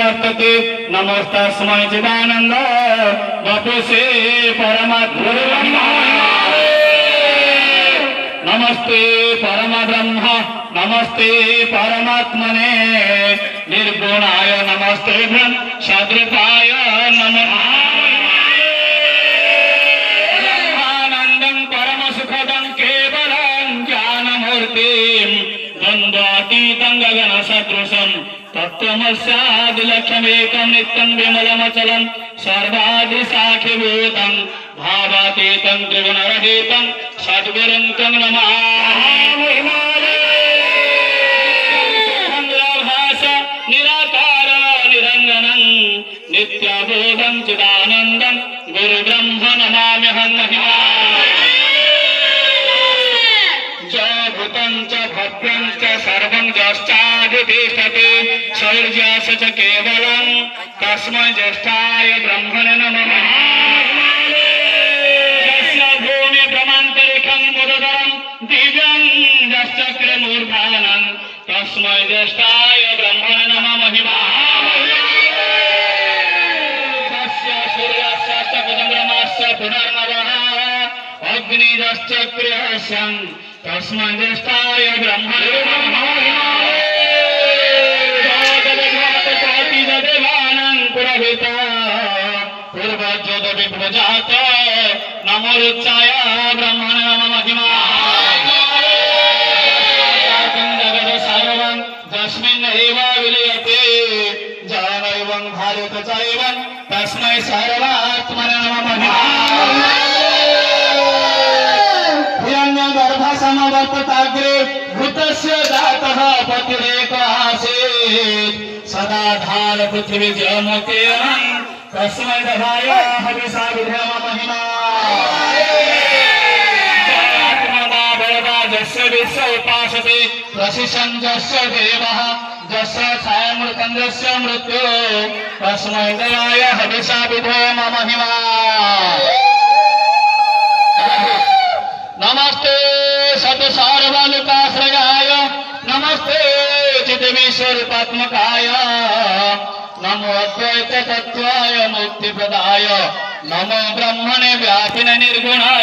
वर्तते नमस्तस्मै चिदानन्द वपुषे परमात्मने नमस्ते परमब्रह्म नमस्ते परमात्मने निर्गुणाय नमस्ते सद्रूपाय नमः ब्रह्मानन्दं परमसुखदं केवलं ज्ञानमूर्तिं द्वन्द्वातीतं गगनसदृशं तत्त्वमस्यादिलक्ष्यमेकं नित्यं विमलमचलं सर्वादिसाक्षिभूतं भावातीतं त्रिगुणरहितं सद्गुरुं तं नमामि निराकार निरञ्जनं नित्यबोधं चिदानन्दं गुरुब्रह्म नमाम्यहं भूतं च भव्यं च सर्वं यश्चाधितिष्ठति शौर्यस्य च केवलं तस्मै ज्येष्ठाय ब्रह्मणे नमः यस्य भूमि भ्रमन्तरिक्षं मुदधरं दिव्यं यश्चक्रमूर्धानं तस्मै ज्येष्ठाय ब्रह्मणे नमः तस्य सूर्यस्य चन्द्रमस्य पुनर्नवः अग्निश्चक्रियस्यं तस्मै ज्येष्ठाय ब्रह्मणे नमः देवानां पुरहिता पूर्वज्योत विप्रजात नमोरुच्चाय ब्रह्मणे नमः महिमा जगत् सर्वं तस्मिन् एव विलीयते जानैवं भारत चैव तस्मै सर्वात्मने नमः महिमा हिरण्यगर्भसमवर्तताग्रे भूतस्य जातः पतिरेक आसीत् सदा धार पृथ्वी जयमुतेन तस्मै दधाय हविषा विधेम महिमा आत्मना बलदा जस्य विश्व उपासते प्रशिशं जस्य देवः जस्य छायामृतं जस्य मृत्यु तस्मै दयाय हविषा विधेम महिमा नमस्ते सत्सार्वलोकाश्रयाय नमस्ते चिद्विश्वरूपात्मकाय नमो अद्वैत तत्त्वाय मुक्तिप्रदाय नमो ब्रह्मणे व्यापिने निर्गुणाय